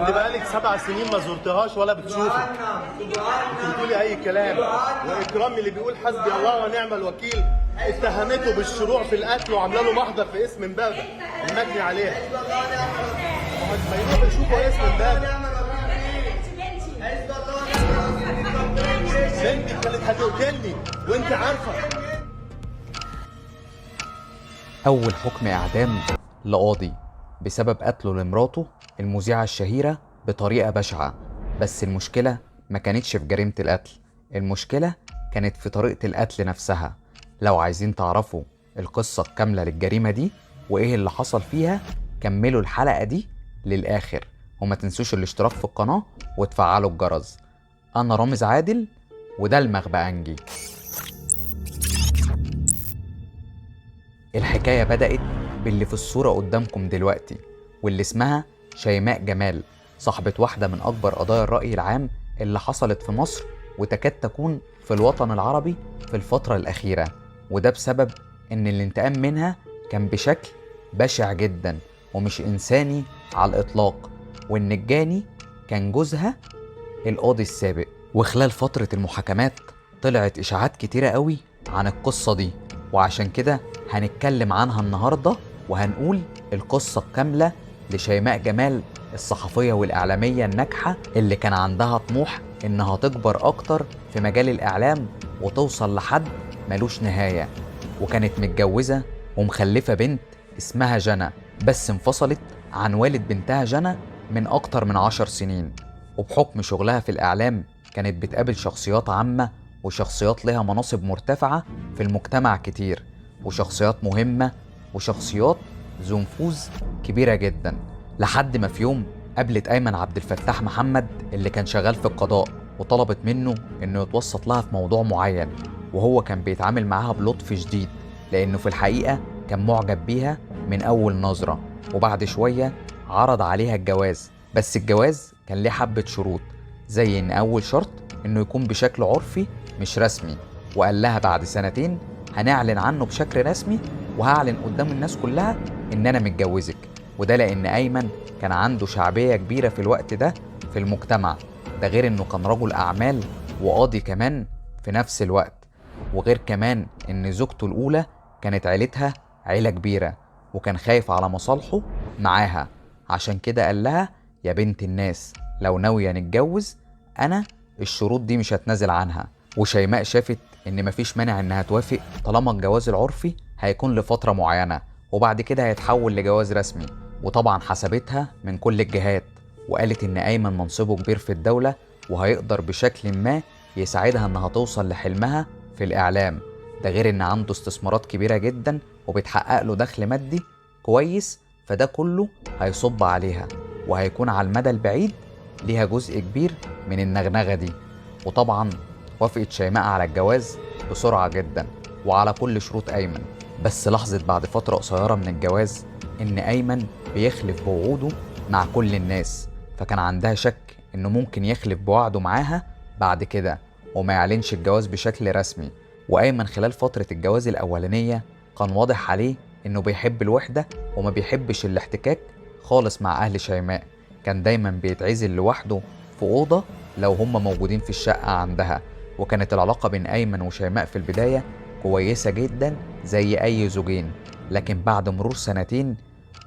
انت بقالك 7 سنين ما زرتهاش ولا بتشوفك. انت بتقولي اي كلام. واكرامي اللي بيقول حسبي الله ونعم الوكيل اتهمته بالشروع في القتل وعامله له محضر في اسم امبابه المجني عليها. ما يروحوا يشوفوا اسم امبابه. بنتي كانت هتقتلني وانت عارفه. أول حكم إعدام لقاضي بسبب قتله لمراته المذيعة الشهيرة بطريقة بشعة. بس المشكلة ما كانتش في جريمة القتل، المشكلة كانت في طريقة القتل نفسها. لو عايزين تعرفوا القصة الكاملة للجريمة دي وإيه اللي حصل فيها، كملوا الحلقة دي للآخر، وما تنسوش الاشتراك في القناة وتفعلوا الجرس. أنا رامز عادل وده المغبقنجي. الحكاية بدأت باللي في الصورة قدامكم دلوقتي، واللي اسمها شيماء جمال، صاحبة واحدة من أكبر قضايا الرأي العام اللي حصلت في مصر وتكاد تكون في الوطن العربي في الفترة الأخيرة. وده بسبب إن الانتقام منها كان بشكل بشع جدا ومش إنساني على الإطلاق، وإن الجاني كان جوزها القاضي السابق. وخلال فترة المحاكمات طلعت إشاعات كتيرة قوي عن القصة دي، وعشان كده هنتكلم عنها النهاردة وهنقول القصة الكاملة لشيماء جمال، الصحفية والإعلامية الناجحة اللي كان عندها طموح إنها تكبر أكتر في مجال الإعلام وتوصل لحد ملوش نهاية. وكانت متجوزة ومخلفة بنت اسمها جنى، بس انفصلت عن والد بنتها جنى من أكتر من 10 سنين. وبحكم شغلها في الإعلام كانت بتقابل شخصيات عامة وشخصيات لها مناصب مرتفعة في المجتمع كتير، وشخصيات مهمة وشخصيات ذو نفوذ كبيرة جدا. لحد ما في يوم قابلت أيمن عبد الفتاح محمد اللي كان شغال في القضاء، وطلبت منه إنه يتوسط لها في موضوع معين، وهو كان بيتعامل معاها بلطف شديد لأنه في الحقيقة كان معجب بيها من أول نظرة. وبعد شوية عرض عليها الجواز، بس الجواز كان ليه حبة شروط، زي إن أول شرط إنه يكون بشكل عرفي مش رسمي، وقال لها بعد 2 سنين هنعلن عنه بشكل رسمي وهعلن قدام الناس كلها إن أنا متجوزك. وده لأن أيمن كان عنده شعبية كبيرة في الوقت ده في المجتمع، ده غير إنه كان رجل أعمال وقاضي كمان في نفس الوقت، وغير كمان إن زوجته الأولى كانت عيلتها عيلة كبيرة وكان خايف على مصالحه معاها. عشان كده قال لها يا بنت الناس لو ناوية نتجوز أنا الشروط دي مش هتنازل عنها. وشيماء شافت إن مفيش مانع إنها توافق طالما الجواز العرفي هيكون لفترة معينة وبعد كده هيتحول لجواز رسمي. وطبعا حسبتها من كل الجهات وقالت إن أيمن منصبه كبير في الدولة وهيقدر بشكل ما يساعدها إنها توصل لحلمها في الإعلام، ده غير إن عنده استثمارات كبيرة جدا وبتحقق له دخل مادي كويس، فده كله هيصب عليها وهيكون على المدى البعيد ليها جزء كبير من النغنغة دي. وطبعا وافقت شيماء على الجواز بسرعة جدا وعلى كل شروط أيمن. بس لاحظت بعد فترة قصيرة من الجواز إن أيمن بيخلف بوعوده مع كل الناس، فكان عندها شك إنه ممكن يخلف بوعده معاها بعد كده وما يعلنش الجواز بشكل رسمي. وأيمن خلال فترة الجواز الأولانية كان واضح عليه إنه بيحب الوحدة وما بيحبش الاحتكاك خالص مع أهل شيماء، كان دايما بيتعزل لوحده في أوضة لو هم موجودين في الشقة عندها. وكانت العلاقة بين أيمن وشيماء في البداية كويسة جدا زي أي زوجين، لكن بعد مرور 2 سنين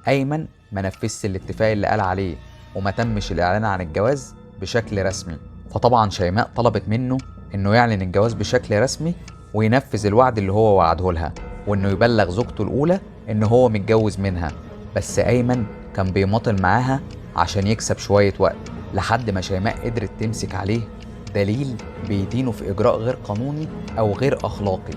أيمن ما نفذش الاتفاق اللي قال عليه وما تمش الإعلان عن الجواز بشكل رسمي. فطبعا شيماء طلبت منه إنه يعلن الجواز بشكل رسمي وينفذ الوعد اللي هو وعده لها، وإنه يبلغ زوجته الأولى إنه هو متجوز منها. بس أيمن كان بيماطل معاها عشان يكسب شوية وقت، لحد ما شيماء قدرت تمسك عليه دليل بيدينه في إجراء غير قانوني أو غير أخلاقي.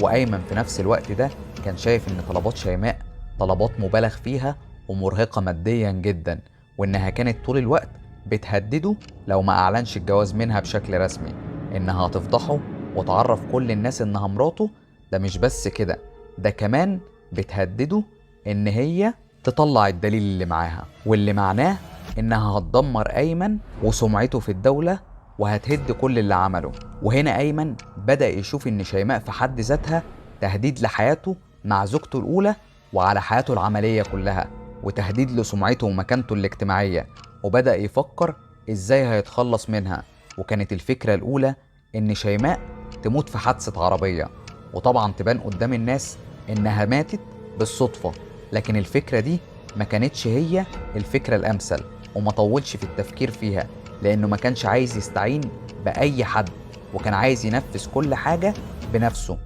وأيمن في نفس الوقت ده كان شايف إن طلبات شيماء طلبات مبالغ فيها ومرهقة ماديا جدا، وإنها كانت طول الوقت بتهدده لو ما أعلنش الجواز منها بشكل رسمي، إنها هتفضحه وتعرف كل الناس إنها مراته. ده مش بس كده، ده كمان بتهدده إن هي تطلع الدليل اللي معاها، واللي معناه إنها هتدمر أيمن وسمعته في الدولة وهتهد كل اللي عمله. وهنا أيمن بدأ يشوف إن شيماء في حد ذاتها تهديد لحياته مع زوجته الأولى وعلى حياته العملية كلها، وتهديد لسمعته ومكانته الاجتماعية، وبدأ يفكر ازاي هيتخلص منها. وكانت الفكرة الأولى إن شيماء تموت في حادثة عربية، وطبعا تبان قدام الناس إنها ماتت بالصدفة. لكن الفكرة دي ما كانتش هي الفكرة الأمثل، وما طولش في التفكير فيها لأنه ما كانش عايز يستعين بأي حد، وكان عايز ينفذ كل حاجة بنفسه.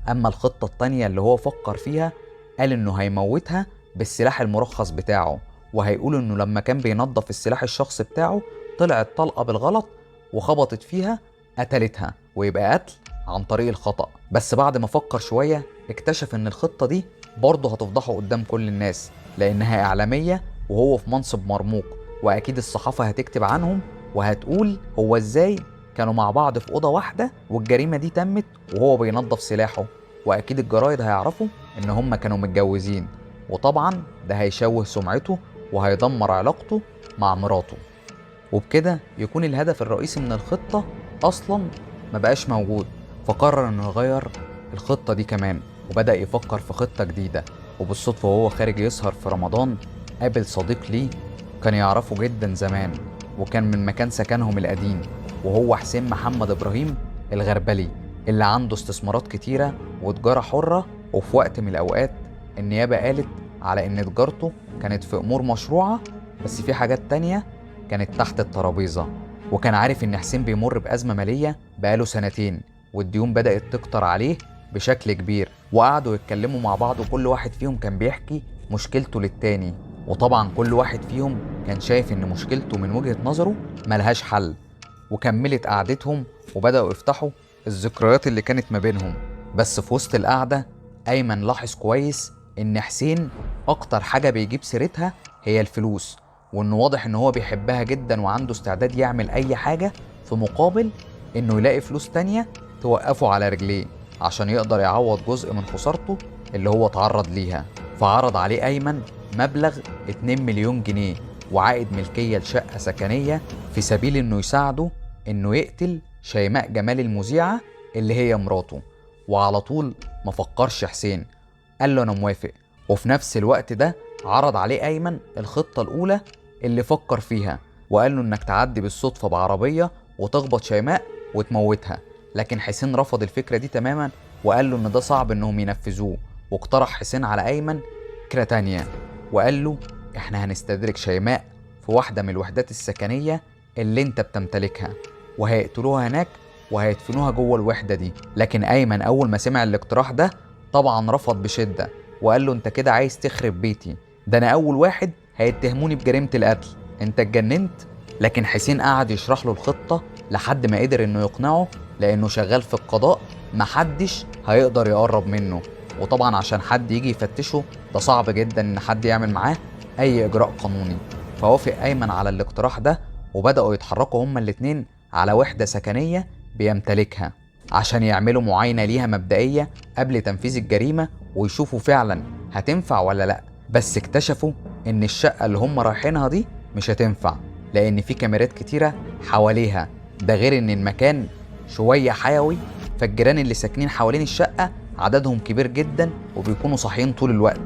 أما الخطة التانية اللي هو فكر فيها، قال إنه هيموتها بالسلاح المرخص بتاعه، وهيقول إنه لما كان بينظف السلاح الشخصي بتاعه طلعت طلقة بالغلط وخبطت فيها قتلتها، ويبقى قتل عن طريق الخطأ. بس بعد ما فكر شوية اكتشف إن الخطة دي برضه هتفضحه قدام كل الناس، لأنها إعلامية وهو في منصب مرموق، وأكيد الصحافة هتكتب عنهم وهتقول هو إزاي كانوا مع بعض في أوضة واحدة والجريمة دي تمت وهو بينظف سلاحه، وأكيد الجرايد هيعرفوا إن هم كانوا متجوزين، وطبعا ده هيشوه سمعته وهيدمر علاقته مع مراته. وبكده يكون الهدف الرئيسي من الخطة أصلا ما بقاش موجود. فقرر إنه يغير الخطة دي كمان، وبدأ يفكر في خطة جديدة. وبالصدفة وهو خارج يسهر في رمضان قابل صديق ليه كان يعرفه جدا زمان، وكان من مكان سكنهم القديم، وهو حسين محمد إبراهيم الغربلي، اللي عنده استثمارات كتيرة وتجارة حرة. وفي وقت من الأوقات النيابة قالت على إن تجارته كانت في أمور مشروعة، بس في حاجات تانية كانت تحت الترابيزة. وكان عارف إن حسين بيمر بأزمة مالية بقاله سنتين، والديون بدأت تكتر عليه بشكل كبير. وقعدوا يتكلموا مع بعض، وكل واحد فيهم كان بيحكي مشكلته للتاني، وطبعا كل واحد فيهم كان شايف إن مشكلته من وجهة نظره ملهاش حل. وكملت قعدتهم وبدأوا يفتحوا الذكريات اللي كانت ما بينهم. بس في وسط القعدة أيمن لاحظ كويس إن حسين أكتر حاجة بيجيب سيرتها هي الفلوس، وإنه واضح إن هو بيحبها جدا وعنده استعداد يعمل أي حاجة في مقابل إنه يلاقي فلوس تانية توقفه على رجليه عشان يقدر يعوض جزء من خسارته اللي هو اتعرض ليها. فعرض عليه أيمن مبلغ 2 مليون جنيه وعائد ملكية لشقة سكنية في سبيل إنه يساعده إنه يقتل شيماء جمال المذيعة اللي هي مراته. وعلى طول ما فكرش حسين، قال له أنا موافق. وفي نفس الوقت ده عرض عليه أيمن الخطة الأولى اللي فكر فيها، وقال له إنك تعدي بالصدفة بعربية وتخبط شيماء وتموتها. لكن حسين رفض الفكرة دي تماما، وقال له إن ده صعب إنهم ينفذوه. واقترح حسين على أيمن فكرة تانية، وقال له إحنا هنستدرج شيماء في واحدة من الوحدات السكنية اللي انت بتمتلكها، وهيقتلوها هناك وهيدفنوها جوه الوحدة دي. لكن أيمن أول ما سمع الاقتراح ده طبعا رفض بشدة، وقال له انت كده عايز تخرب بيتي، ده أنا أول واحد هيتهموني بجريمة القتل، انت اتجننت. لكن حسين قعد يشرح له الخطة لحد ما قدر انه يقنعه، لأنه شغال في القضاء محدش هيقدر يقرب منه، وطبعا عشان حد يجي يفتشه ده صعب جدا ان حد يعمل معاه اي اجراء قانوني. فوافق أيمن على الاقتراح ده، وبدأوا يتحركوا هما الاتنين على وحدة سكنية بيمتلكها عشان يعملوا معاينة ليها مبدئية قبل تنفيذ الجريمة ويشوفوا فعلا هتنفع ولا لأ. بس اكتشفوا إن الشقة اللي هم رايحينها دي مش هتنفع، لأن في كاميرات كتيرة حواليها، ده غير إن المكان شوية حيوي، فالجيران اللي ساكنين حوالين الشقة عددهم كبير جدا وبيكونوا صاحيين طول الوقت.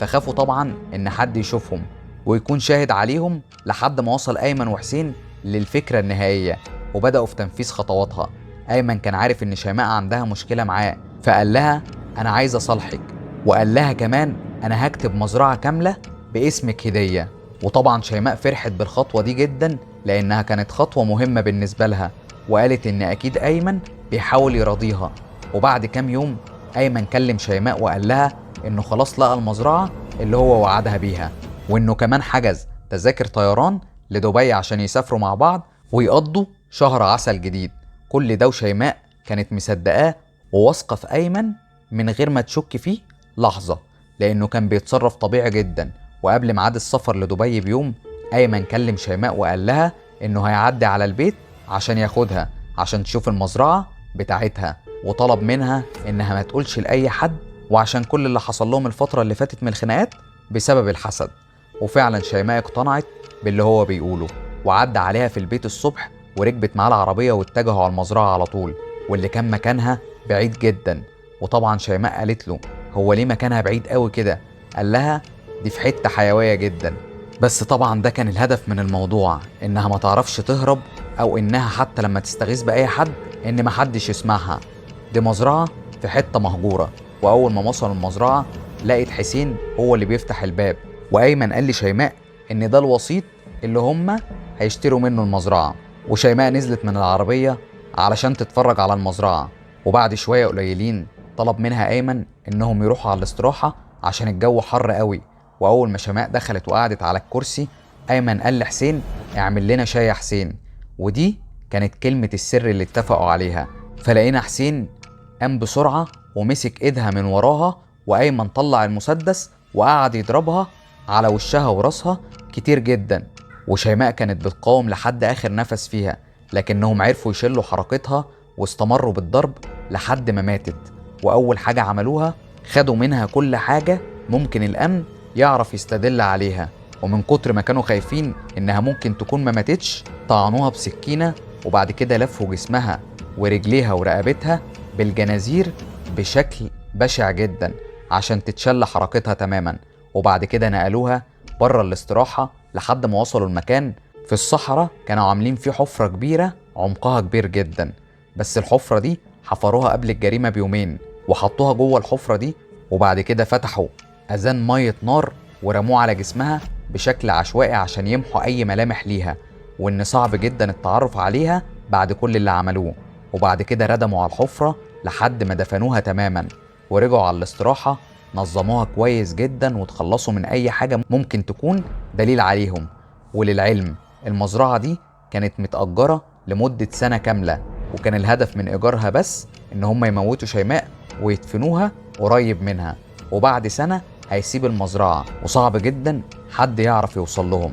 فخافوا طبعا إن حد يشوفهم ويكون شاهد عليهم، لحد ما وصل أيمن وحسين للفكرة النهائية وبدأوا في تنفيذ خطواتها. أيمن كان عارف إن شيماء عندها مشكلة معاه، فقال لها أنا عايز أصالحك، وقال لها كمان أنا هكتب مزرعة كاملة باسمك هدية. وطبعا شيماء فرحت بالخطوة دي جدا لأنها كانت خطوة مهمة بالنسبة لها، وقالت إن أكيد أيمن بيحاول يراضيها. وبعد كام يوم أيمن كلم شيماء وقال لها إنه خلاص لقى المزرعة اللي هو وعدها بيها، وإنه كمان حجز تذاكر طيران لدبي عشان يسافروا مع بعض ويقضوا شهر عسل جديد. كل ده وشيماء كانت مصدقاه وواثقة في أيمن من غير ما تشك فيه لحظة، لأنه كان بيتصرف طبيعي جدا. وقبل ميعاد السفر لدبي بيوم أيمن كلم شيماء وقال لها إنه هيعدي على البيت عشان ياخدها عشان تشوف المزرعة بتاعتها، وطلب منها إنها ما تقولش لأي حد، وعشان كل اللي حصل لهم الفترة اللي فاتت من الخناقات بسبب الحسد. وفعلا شيماء اقتنعت باللي هو بيقوله، وعدى عليها في البيت الصبح وركبت معاه العربية واتجهوا على المزرعة على طول، واللي كان مكانها بعيد جدا. وطبعا شيماء قالت له هو ليه مكانها بعيد قوي كده؟ قال لها دي في حتة حيوية جدا. بس طبعا ده كان الهدف من الموضوع، انها ما تعرفش تهرب او انها حتى لما تستغيث باي حد ان محدش يسمعها. دي مزرعة في حتة مهجورة، واول ما وصلوا المزرعة لقيت حسين هو اللي بيفتح الباب، وايمن قال لشيماء ان ده الوسيط اللي هم هيشتروا منه المزرعة. وشيماء نزلت من العربية علشان تتفرج على المزرعة، وبعد شوية قليلين طلب منها ايمن انهم يروحوا على الاستراحة عشان الجو حر قوي. واول ما شيماء دخلت وقعدت على الكرسي، ايمن قال لحسين اعمل لنا شاي يا حسين، ودي كانت كلمة السر اللي اتفقوا عليها. فلقينا حسين قام بسرعة ومسك ايدها من وراها، وايمن طلع المسدس وقعد يضربها على وشها وراسها كتير جدا. وشيماء كانت بتقاوم لحد اخر نفس فيها، لكنهم عرفوا يشلوا حركتها واستمروا بالضرب لحد ما ماتت. واول حاجة عملوها خدوا منها كل حاجة ممكن الامن يعرف يستدل عليها، ومن كتر ما كانوا خايفين انها ممكن تكون ما ماتتش طعنوها بسكينة، وبعد كده لفوا جسمها ورجليها ورقبتها بالجنازير بشكل بشع جدا عشان تتشل حركتها تماما. وبعد كده نقلوها بره الاستراحة لحد ما وصلوا المكان في الصحراء. كانوا عاملين فيه حفرة كبيرة عمقها كبير جدا، بس الحفرة دي حفروها قبل الجريمة بيومين وحطوها جوه الحفرة دي، وبعد كده فتحوا أذان مية نار ورموه على جسمها بشكل عشوائي عشان يمحوا أي ملامح ليها، وإن صعب جدا التعرف عليها بعد كل اللي عملوه. وبعد كده ردموا على الحفرة لحد ما دفنوها تماما، ورجعوا على الاستراحة نظموها كويس جدا وتخلصوا من أي حاجة ممكن تكون دليل عليهم. وللعلم المزرعة دي كانت متأجرة لمدة سنة كاملة، وكان الهدف من إيجارها بس إن هم يموتوا شيماء ويدفنوها قريب منها، وبعد سنة هيسيب المزرعة وصعب جدا حد يعرف يوصل لهم.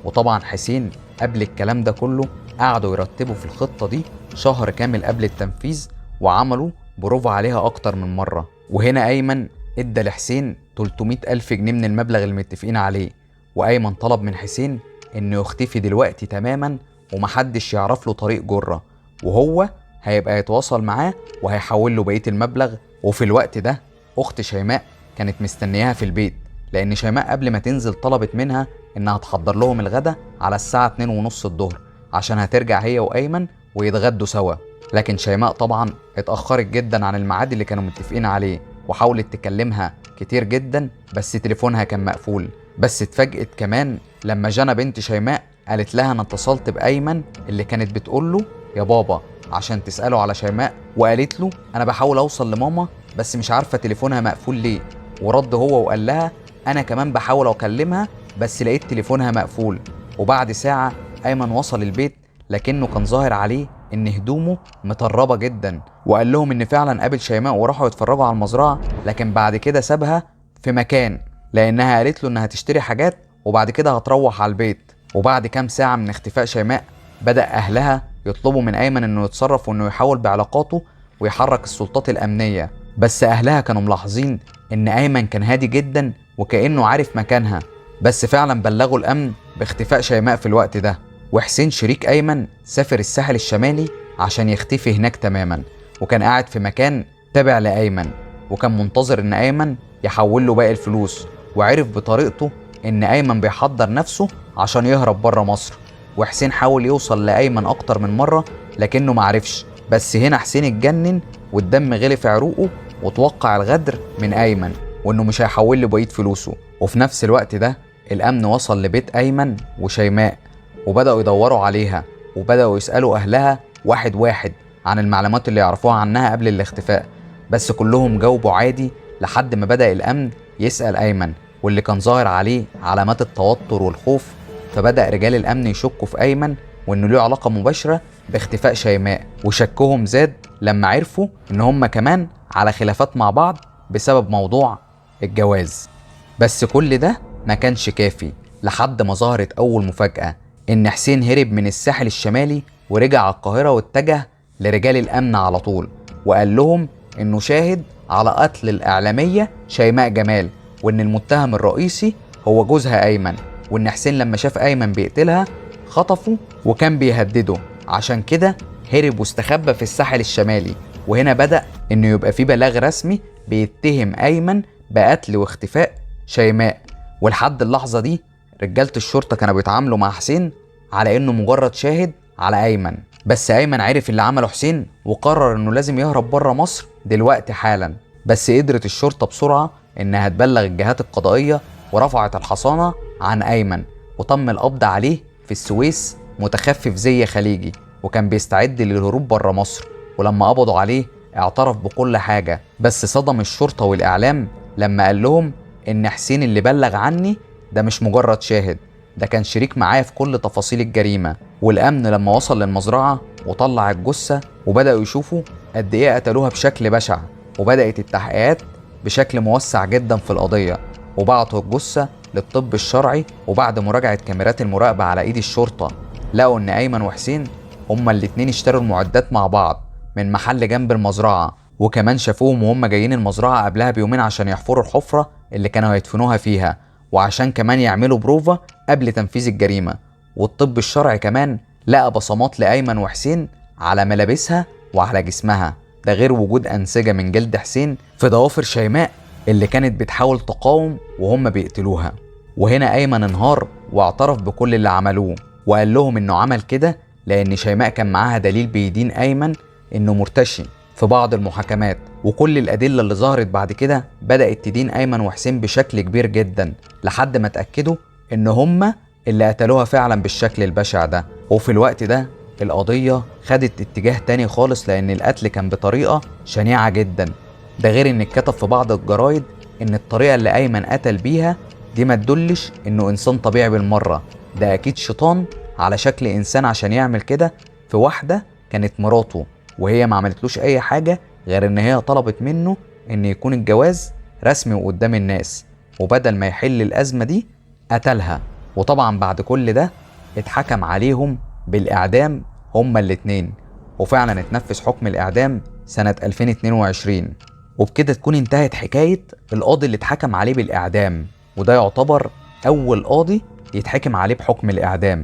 وطبعا حسين قبل الكلام ده كله قعدوا يرتبوا في الخطة دي شهر كامل قبل التنفيذ، وعملوا بروفا عليها أكتر من مرة. وهنا أيمن ادى لحسين 300,000 جنيه من المبلغ المتفقين عليه، وأيمن طلب من حسين إنه يختفي دلوقتي تماما ومحدش يعرف له طريق جرة، وهو هيبقى يتواصل معاه وهيحول له بقية المبلغ. وفي الوقت ده أخت شيماء كانت مستنياها في البيت، لأن شيماء قبل ما تنزل طلبت منها إنها تحضر لهم الغدا على الساعة 2:30 الظهر عشان هترجع هي وأيمن ويتغدوا سوا. لكن شيماء طبعا اتأخرت جدا عن الميعاد اللي كانوا متفقين عليه، وحاولت تكلمها كتير جدا بس تليفونها كان مقفول. بس اتفاجئت كمان لما جانا بنت شيماء قالت لها انا اتصلت بأيمن اللي كانت بتقول له يا بابا عشان تسأله على شيماء، وقالت له انا بحاول اوصل لماما بس مش عارفة تليفونها مقفول ليه. ورد هو وقال لها انا كمان بحاول اكلمها بس لقيت تليفونها مقفول. وبعد ساعة ايمن وصل البيت، لكنه كان ظاهر عليه ان هدومه مطربة جدا، وقال لهم ان فعلا قابل شيماء وراحوا يتفرجوا على المزرعة، لكن بعد كده سابها في مكان لانها قالت له انها تشتري حاجات وبعد كده هتروح على البيت. وبعد كام ساعة من اختفاء شيماء بدأ اهلها يطلبوا من ايمن انه يتصرف وانه يحاول بعلاقاته ويحرك السلطات الامنية، بس اهلها كانوا ملاحظين ان ايمن كان هادي جدا وكأنه عارف مكانها. بس فعلا بلغوا الامن باختفاء شيماء في الوقت ده، وحسين شريك ايمن سافر الساحل الشمالي عشان يختفي هناك تماما، وكان قاعد في مكان تابع لايمن، وكان منتظر ان ايمن يحول له باقي الفلوس. وعرف بطريقته ان ايمن بيحضر نفسه عشان يهرب بره مصر. وحسين حاول يوصل لايمن اكتر من مره لكنه معرفش، بس هنا حسين اتجنن والدم غلي في عروقه وتوقع الغدر من ايمن وانه مش هيحول له بقيه فلوسه. وفي نفس الوقت ده الامن وصل لبيت ايمن وشيماء وبداوا يدوروا عليها، وبداوا يسالوا اهلها واحد واحد عن المعلومات اللي يعرفوها عنها قبل الاختفاء، بس كلهم جاوبوا عادي لحد ما بدا الامن يسال ايمن واللي كان ظاهر عليه علامات التوتر والخوف. فبدا رجال الامن يشكوا في ايمن وانه له علاقه مباشره باختفاء شيماء، وشكهم زاد لما عرفوا ان هم كمان على خلافات مع بعض بسبب موضوع الجواز. بس كل ده ما كانش كافي لحد ما ظهرت اول مفاجأة، ان حسين هرب من الساحل الشمالي ورجع على القاهرة واتجه لرجال الامن على طول، وقال لهم انه شاهد على قتل الاعلامية شيماء جمال، وان المتهم الرئيسي هو جوزها ايمن، وان حسين لما شاف ايمن بيقتلها خطفه وكان بيهدده، عشان كده هرب واستخبى في الساحل الشمالي. وهنا بدأ انه يبقى في بلاغ رسمي بيتهم ايمن بقتل واختفاء شيماء. ولحد اللحظة دي رجالة الشرطة كانوا بيتعاملوا مع حسين على انه مجرد شاهد على ايمن. بس ايمن عرف اللي عمله حسين وقرر انه لازم يهرب بره مصر دلوقتي حالا. بس قدرت الشرطة بسرعة انها تبلغ الجهات القضائية ورفعت الحصانة عن ايمن، وتم القبض عليه في السويس متخفف زي خليجي، وكان بيستعد للهروب بره مصر. ولما قبضوا عليه اعترف بكل حاجة، بس صدم الشرطة والاعلام لما قال لهم ان حسين اللي بلغ عني ده مش مجرد شاهد، ده كان شريك معايا في كل تفاصيل الجريمة. والامن لما وصل للمزرعة وطلع الجثة وبدأوا يشوفوا قد ايه قتلوها بشكل بشع، وبدأت التحقيقات بشكل موسع جدا في القضية، وبعتوا الجثة للطب الشرعي. وبعد مراجعة كاميرات المراقبة على ايد الشرطة لقوا ان ايمن وحسين هما الاتنين اشتروا المعدات مع بعض من محل جنب المزرعة، وكمان شافوهم وهم جايين المزرعة قبلها بيومين عشان يحفروا الحفرة اللي كانوا هيدفنوها فيها، وعشان كمان يعملوا بروفا قبل تنفيذ الجريمة. والطب الشرعي كمان لقى بصمات لأيمن وحسين على ملابسها وعلى جسمها، ده غير وجود أنسجة من جلد حسين في ضوافر شيماء اللي كانت بتحاول تقاوم وهم بيقتلوها. وهنا أيمن انهار واعترف بكل اللي عملوه، وقال لهم انه عمل كده لأن شيماء كان معاها دليل بيدين أيمن انه مرتشي في بعض المحاكمات. وكل الأدلة اللي ظهرت بعد كده بدأت تدين أيمن وحسين بشكل كبير جدا، لحد ما اتأكدوا ان هما اللي قتلوها فعلا بالشكل البشع ده. وفي الوقت ده القضية خدت اتجاه تاني خالص، لأن القتل كان بطريقة شنيعة جدا. ده غير ان اتكتب في بعض الجرايد ان الطريقة اللي أيمن قتل بيها دي ما تدلش انه انسان طبيعي بالمرة، ده اكيد شيطان على شكل انسان عشان يعمل كده في واحدة كانت مراته، وهي ما عملتلوش اي حاجة غير ان هي طلبت منه ان يكون الجواز رسمي وقدام الناس، وبدل ما يحل الازمة دي قتلها. وطبعا بعد كل ده اتحكم عليهم بالاعدام هما الاتنين، وفعلا اتنفذ حكم الاعدام سنة 2022. وبكده تكون انتهت حكاية القاضي اللي اتحكم عليه بالاعدام، وده يعتبر اول قاضي يتحكم عليه بحكم الاعدام.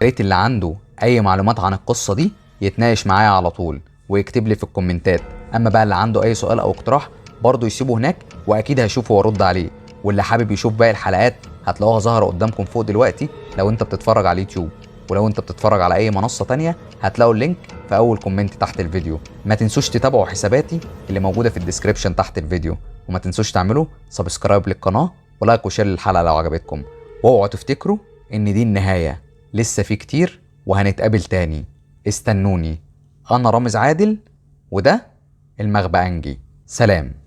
يا ريت اللي عنده اي معلومات عن القصة دي يتناقش معايا على طول ويكتب لي في الكومنتات. اما بقى اللي عنده اي سؤال او اقتراح برضه يسيبه هناك واكيد هشوفه وارد عليه. واللي حابب يشوف باقي الحلقات هتلاقوها ظاهرة قدامكم فوق دلوقتي لو انت بتتفرج على اليوتيوب، ولو انت بتتفرج على اي منصة تانية هتلاقوا اللينك في اول كومنت تحت الفيديو. ما تنسوش تتابعوا حساباتي اللي موجودة في الديسكريبشن تحت الفيديو، وما تنسوش تعملوا سبسكرايب للقناة ولايك وشير للحلقة لو عجبتكم. واوعوا تفتكروا ان دي النهاية، لسه في كتير وهنتقابل تاني. استنوني. انا رامز عادل وده المغبقنجي. سلام.